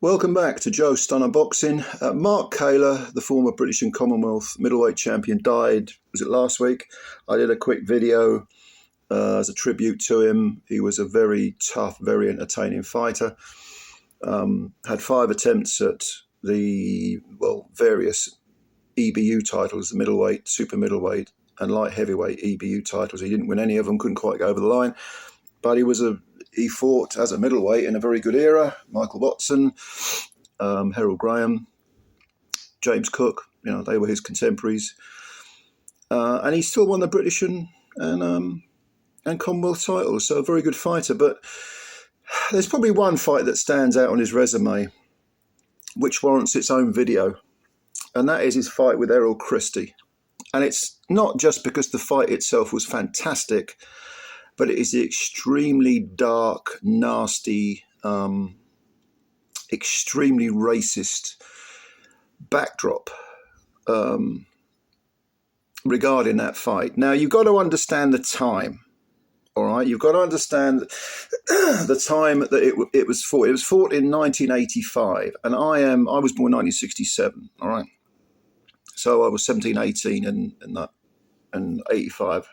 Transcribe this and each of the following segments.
Welcome back to Joe Stunner Boxing. Mark Kaylor, the former British and Commonwealth middleweight champion, died, was it last week? I did a quick video as a tribute to him. He was a very tough, very entertaining fighter. Had 5 attempts at the, various EBU titles, the middleweight, super middleweight and light heavyweight EBU titles. He didn't win any of them, couldn't quite go over the line, but he fought as a middleweight in a very good era. Michael Watson, Harold Graham, James Cook, they were his contemporaries. And he still won the British and Commonwealth titles, so a very good fighter. But there's probably one fight that stands out on his resume, which warrants its own video, and that is his fight with ERROL CHRISTIE. And it's not just because the fight itself was fantastic, but it is the extremely dark, nasty, extremely racist backdrop regarding that fight. Now, you've got to understand the time, all right? You've got to understand the time that it was fought. It was fought in 1985, and I was born in 1967, all right? So I was 17, 18 in 85.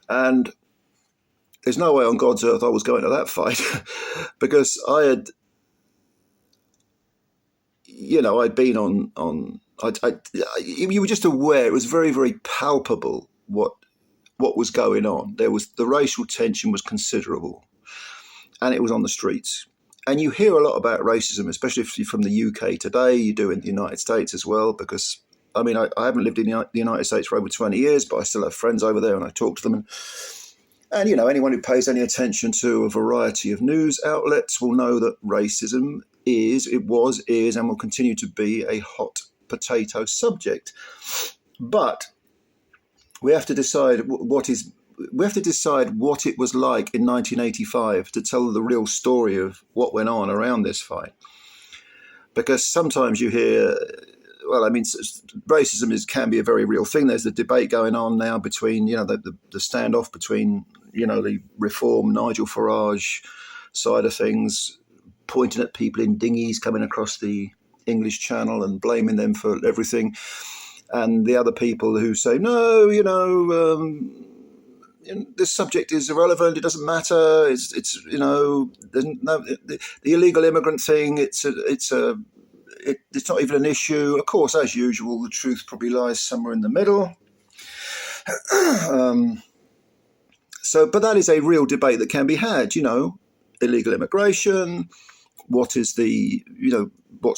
And there's no way on God's earth I was going to that fight because I'd been you were just aware, it was very, very palpable what was going on. The racial tension was considerable, and it was on the streets. And you hear a lot about racism, especially if you're from the UK today. You do in the United States as well, because I haven't lived in the United States for over 20 years, but I still have friends over there and I talk to them. And anyone who pays any attention to a variety of news outlets will know that racism is, and will continue to be a hot potato subject. But we have to decide what it was like in 1985 to tell the real story of what went on around this fight. Because sometimes you hear, racism can be a very real thing. There's the debate going on now between, the standoff between, the Reform, Nigel Farage side of things, pointing at people in dinghies coming across the English Channel and blaming them for everything. And the other people who say, no, this subject is irrelevant. It doesn't matter. It's the illegal immigrant thing. It's not even an issue. Of course, as usual, the truth probably lies somewhere in the middle. But that is a real debate that can be had. Illegal immigration. What's the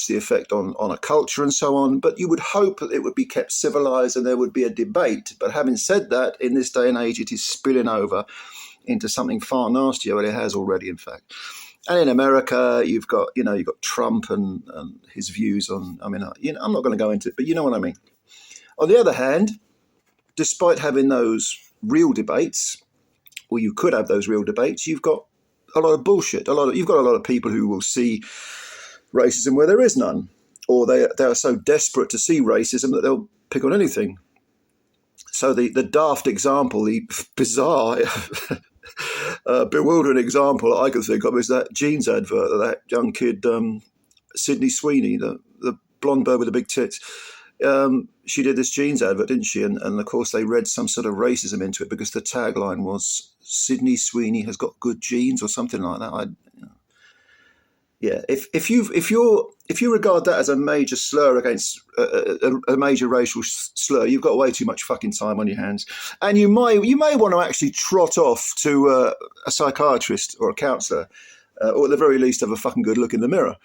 effect on a culture and so on? But you would hope that it would be kept civilized and there would be a debate. But having said that, in this day and age, it is spilling over into something far nastier, and it has already, in fact. And in America, you've got Trump and his views on. I'm not going to go into it, but you know what I mean. On the other hand, despite having those real debates, or you could have those real debates, you've got a lot of bullshit. You've got a lot of people who will see racism where there is none, or they are so desperate to see racism that they'll pick on anything. So the daft example, the bizarre, bewildering example I could think of is that jeans advert of that young kid, Sydney Sweeney, the blonde bird with the big tits. She did this jeans advert, didn't she? And of course they read some sort of racism into it because the tagline was Sydney Sweeney has got good genes or something like that. If you regard that as a major slur against a major racial slur, you've got way too much fucking time on your hands, and you may want to actually trot off to a psychiatrist or a counsellor, or at the very least have a fucking good look in the mirror.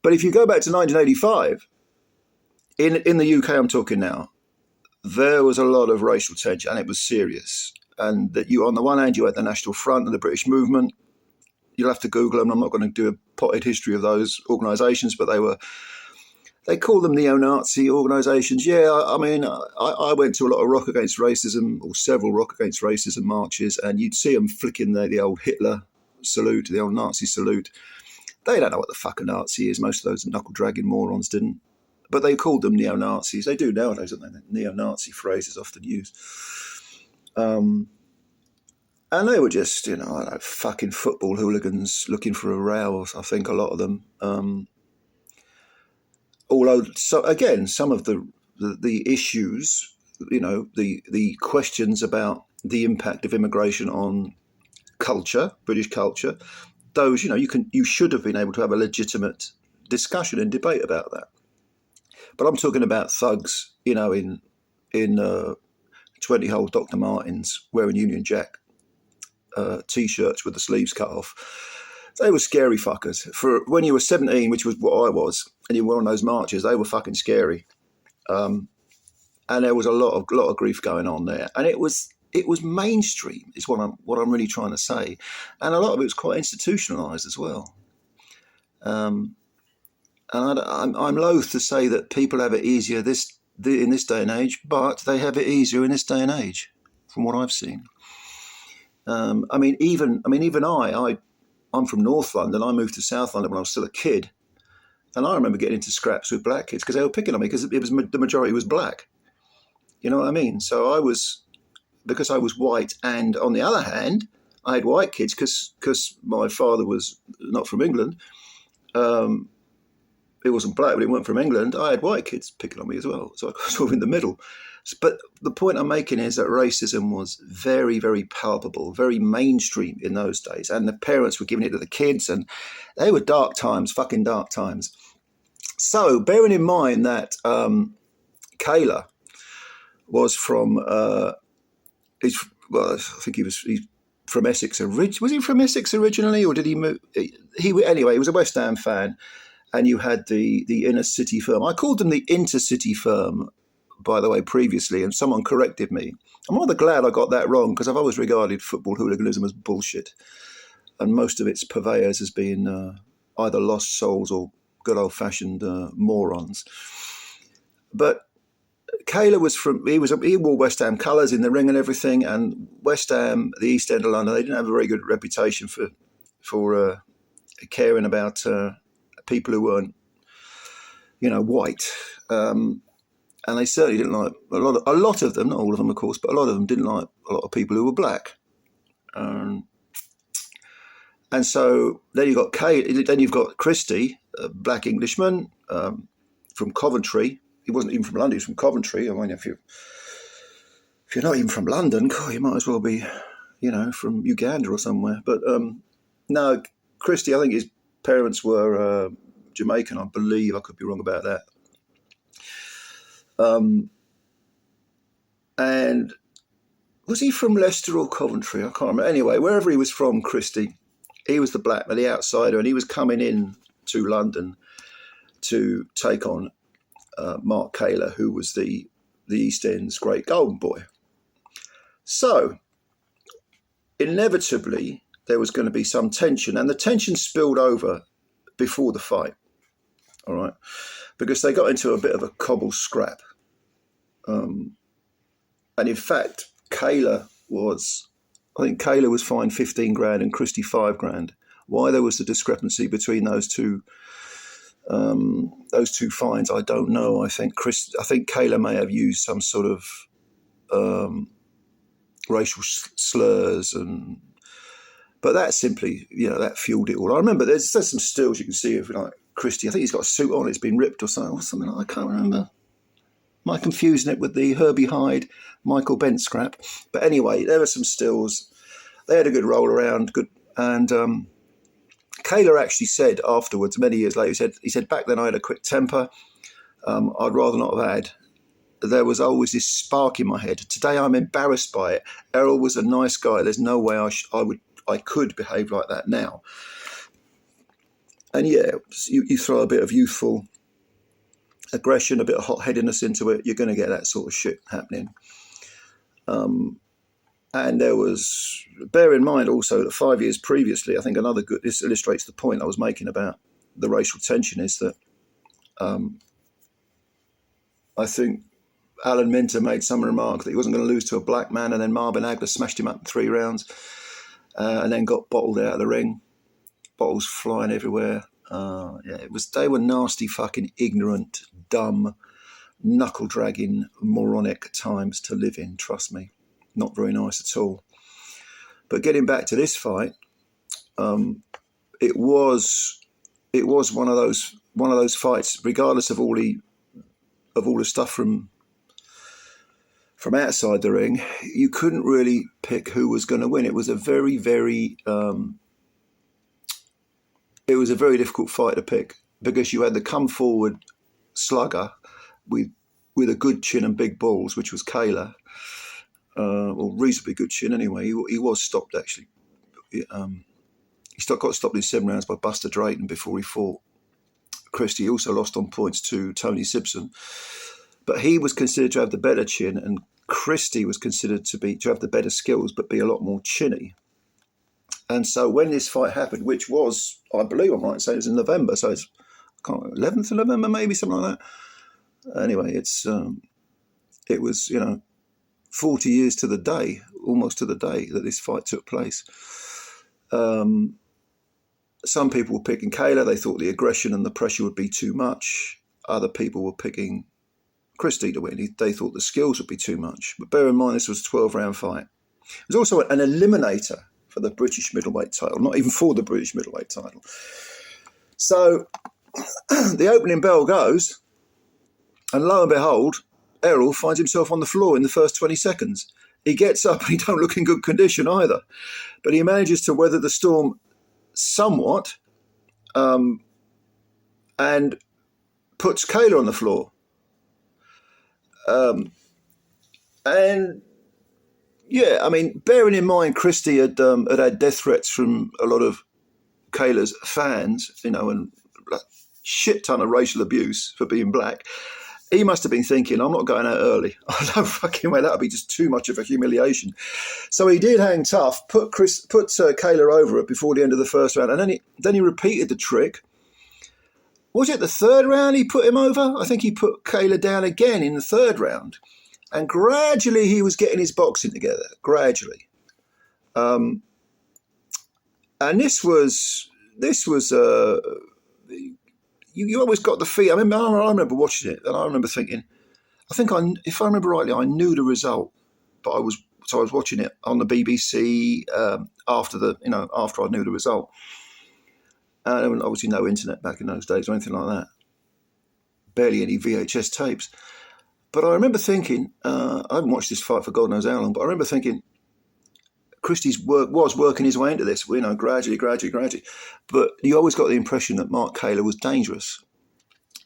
But if you go back to 1985, in the UK, I'm talking now, there was a lot of racial tension, and it was serious. And that on the one hand, you had the National Front and the British movement. You'll have to Google them. I'm not going to do a potted history of those organisations, but they call them neo-Nazi organisations. Yeah, I went to a lot of Rock Against Racism, or several Rock Against Racism marches, and you'd see them flicking the old Hitler salute, the old Nazi salute. They don't know what the fuck a Nazi is. Most of those knuckle-dragging morons didn't. But they called them neo-Nazis. They do nowadays, don't they? Neo-Nazi phrase is often used. And they were just, I don't know, fucking football hooligans looking for a row, I think, a lot of them. Although, so again, some of the issues, the questions about the impact of immigration on culture, British culture, those, you should have been able to have a legitimate discussion and debate about that. But I'm talking about thugs, in 20-hole Dr. Martens wearing Union Jack T-shirts with the sleeves cut off. They were scary fuckers. For when you were 17, which was what I was, and you were on those marches, they were fucking scary. And there was a lot of grief going on there, and it was mainstream, is what I'm really trying to say, and a lot of it was quite institutionalised as well. And I'm loath to say that people have it easier in this day and age, but they have it easier in this day and age, from what I've seen. I'm from North London. I moved to South London when I was still a kid, and I remember getting into scraps with black kids because they were picking on me because the majority was black. You know what I mean? So because I was white, and on the other hand, I had white kids because my father was not from England. He wasn't black, but he weren't from England. I had white kids picking on me as well. So I was sort of in the middle. But the point I'm making is that racism was very, very palpable, very mainstream in those days. And the parents were giving it to the kids, and they were dark times, fucking dark times. So bearing in mind that Kaylor was from, I think he's from Essex. Was he from Essex originally, or did he move? Anyway, he was a West Ham fan. And you had the inner city firm. I called them the intercity firm, by the way, previously, and someone corrected me. I'm rather glad I got that wrong, because I've always regarded football hooliganism as bullshit, and most of its purveyors as being either lost souls or good old-fashioned morons. But Kaylor he wore West Ham colours in the ring and everything, and West Ham, the East End of London, they didn't have a very good reputation for caring about people who weren't, white, and they certainly didn't like a lot of them. Not all of them, of course, but a lot of them didn't like a lot of people who were black. And so then you've got Christie, a black Englishman from Coventry. He wasn't even from London; he was from Coventry. I mean, if you're not even from London, you might as well be, from Uganda or somewhere. But no, Christie, I think his parents were Jamaican, I believe. I could be wrong about that. And was he from Leicester or Coventry? I can't remember. Anyway, wherever he was from, Christie, he was the black man, the outsider, and he was coming in to London to take on Mark Kaylor, who was the East End's great golden boy. So, inevitably, there was going to be some tension, and the tension spilled over before the fight, all right, because they got into a bit of a cobble scrap. And in fact, Kaylor was fined 15 grand and Christie 5 grand. Why there was the discrepancy between those two fines, I don't know. I think Kaylor may have used some sort of racial slurs, but that simply, that fueled it all. I remember there's some stills you can see of like Christie. I think he's got a suit on, it's been ripped or something. I can't remember. Am I confusing it with the Herbie Hyde, Michael Bent scrap? But anyway, there were some stills. They had a good roll around, and Kaylor actually said afterwards, many years later, he said back then I had a quick temper. I'd rather not have had. There was always this spark in my head. Today I'm embarrassed by it. Errol was a nice guy. There's no way I could behave like that now. And yeah, you throw a bit of youthful aggression, a bit of hot-headedness into it, you're going to get that sort of shit happening. And there was, bear in mind also that 5 years previously, I think this illustrates the point I was making about the racial tension, is that I think Alan Minter made some remark that he wasn't going to lose to a black man, and then Marvin Hagler smashed him up in 3 rounds and then got bottled out of the ring. Bottles flying everywhere. They were nasty, fucking ignorant, dumb, knuckle-dragging, moronic times to live in, trust me. Not very nice at all. But getting back to this fight, it was one of those fights, regardless of all the stuff from outside the ring, you couldn't really pick who was going to win. It was a very, very difficult fight to pick, because you had the come forward slugger with a good chin and big balls, which was Kaylor, or reasonably good chin anyway. He was stopped actually. He got stopped in 7 rounds by Buster Drayton before he fought Christie. He also lost on points to Tony Simpson, but he was considered to have the better chin, and Christie was considered to have the better skills but be a lot more chinny. And so when this fight happened, which was, I believe I'm right in saying, it was in November, so it's 11th of November, maybe something like that. Anyway, it was 40 years to the day, almost to the day, that this fight took place. Some people were picking Kaylor. They thought the aggression and the pressure would be too much. Other people were picking Christie to win. They thought the skills would be too much. But bear in mind, this was a 12-round fight. It was also an eliminator for the British middleweight title, not even for the British middleweight title. So the opening bell goes, and lo and behold, Errol finds himself on the floor in the first 20 seconds. He gets up and he don't look in good condition either. But he manages to weather the storm somewhat, and puts Kaylor on the floor. And yeah, I mean, bearing in mind Christie had death threats from a lot of Kaylor's fans, and a shit ton of racial abuse for being black, he must have been thinking, I'm not going out early. I don't fucking way, that would be just too much of a humiliation. So he did hang tough, put Kaylor over it before the end of the first round, and then he repeated the trick. Was it the third round he put him over? I think he put Kaylor down again in the third round. And gradually he was getting his boxing together, gradually. And this was you always got the feel. I remember watching it, and I remember thinking, if I remember rightly, I knew the result, but I was watching it on the BBC after I knew the result. And obviously no internet back in those days or anything like that. Barely any VHS tapes. But I remember thinking, I haven't watched this fight for God knows how long, but I remember thinking, Christie's was working his way into this, gradually. But you always got the impression that Mark Kaylor was dangerous.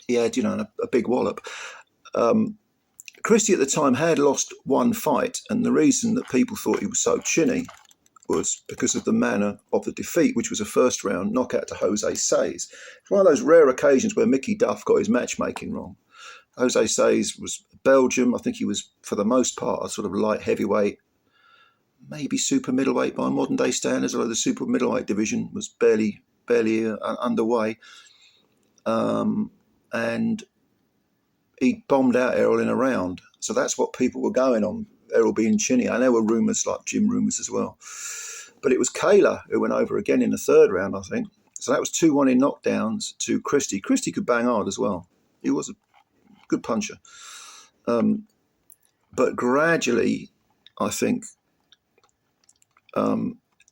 He had, a big wallop. Christie at the time had lost one fight, and the reason that people thought he was so chinny was because of the manner of the defeat, which was a first-round knockout to Jose Sayes. It's one of those rare occasions where Mickey Duff got his matchmaking wrong. Jose Sayes was Belgium. I think he was, for the most part, a sort of light heavyweight, maybe super middleweight by modern day standards, although the super middleweight division was barely underway. And he bombed out Errol in a round. So that's what people were going on, Errol being chinny. And there were rumours, like gym rumours as well. But it was Kaylor who went over again in the third round, I think. So that was 2-1 in knockdowns to Christie. Christie could bang hard as well. He was a good puncher. But gradually, I think,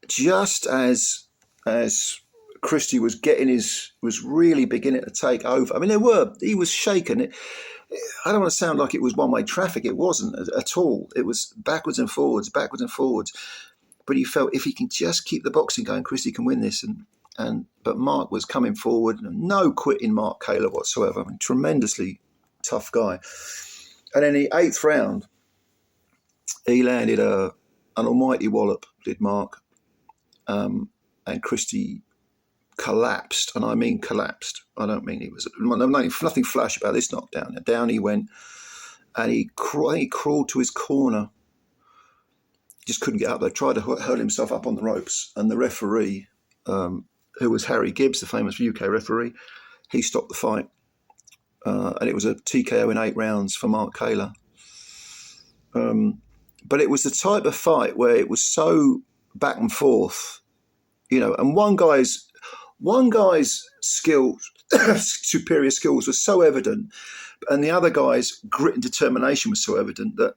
just as Christie was really beginning to take over. I mean, he was shaken. I don't want to sound like it was one-way traffic. It wasn't at all. It was backwards and forwards. But he felt if he can just keep the boxing going, Christie can win this. But Mark was coming forward. No quitting Mark Kaylor whatsoever. I mean, tremendously tough guy. And in the 8th round, he landed an almighty wallop, did Mark. And Christie collapsed, and I mean collapsed. I don't mean he was. Nothing flash about this knockdown. Down he went, and he crawled to his corner. Just couldn't get up there. Tried to hurl himself up on the ropes, and the referee, who was Harry Gibbs, the famous UK referee, he stopped the fight, and it was a TKO in 8 rounds for Mark Kaylor. But it was the type of fight where it was so back and forth, and one guy's skill, superior skills, was so evident, and the other guy's grit and determination was so evident that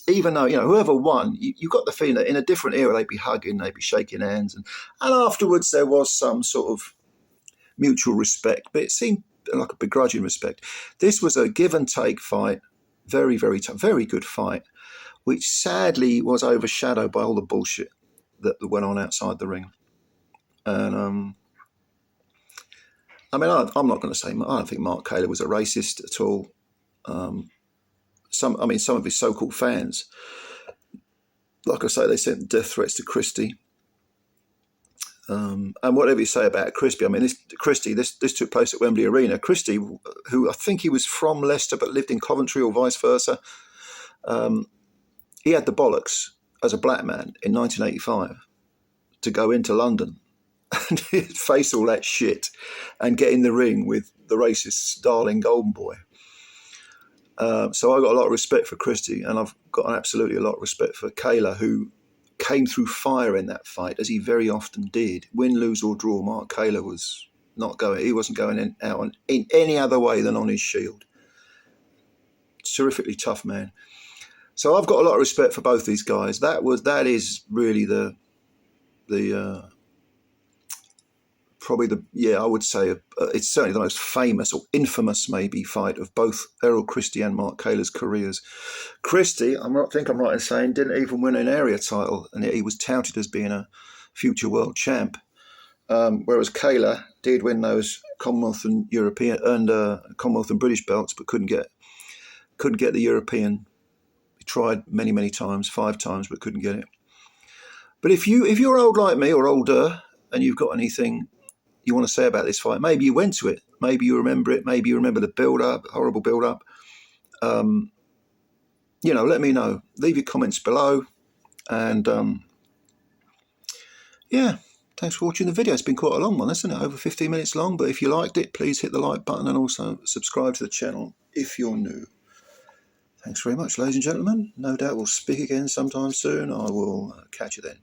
even though, you know, whoever won, you got the feeling that in a different era they'd be hugging, they'd be shaking hands, and afterwards there was some sort of mutual respect, but it seemed like a begrudging respect. This was a give and take fight, very, very tough, very good fight, which sadly was overshadowed by all the bullshit that went on outside the ring. And I mean, I'm not going to say, I don't think Mark Kaylor was a racist at all. Some of his so-called fans, like I say, they sent death threats to Christie. And whatever you say about Christie, I mean, this took place at Wembley Arena. Christie, who I think he was from Leicester but lived in Coventry or vice versa, he had the bollocks as a black man in 1985 to go into London and face all that shit and get in the ring with the racist Darling Golden Boy. So I got a lot of respect for Christie, and I've got absolutely a lot of respect for Kaylor, who came through fire in that fight, as he very often did. Win, lose or draw, Mark Kaylor was not going. He wasn't going out in any other way than on his shield. Terrifically tough man. So I've got a lot of respect for both these guys. That is really I would say it's certainly the most famous or infamous maybe fight of both Errol Christie and Mark Kaylor's careers. Christie, I think I'm right in saying, didn't even win an area title, and he was touted as being a future world champ. Whereas Kaylor did win those Commonwealth and European and Commonwealth and British belts, but couldn't get the European. He tried many times, 5 times, but couldn't get it. But if you're old like me or older, and you've got anything you want to say about this fight, maybe you went to it, maybe you remember it, maybe you remember the build-up, horrible build-up, let me know. Leave your comments below, and thanks for watching the video. It's been quite a long one, isn't it? Over 15 minutes long, but if you liked it, please hit the like button and also subscribe to the channel if you're new. Thanks very much, ladies and gentlemen. No doubt we'll speak again sometime soon. I will catch you then.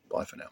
Bye for now.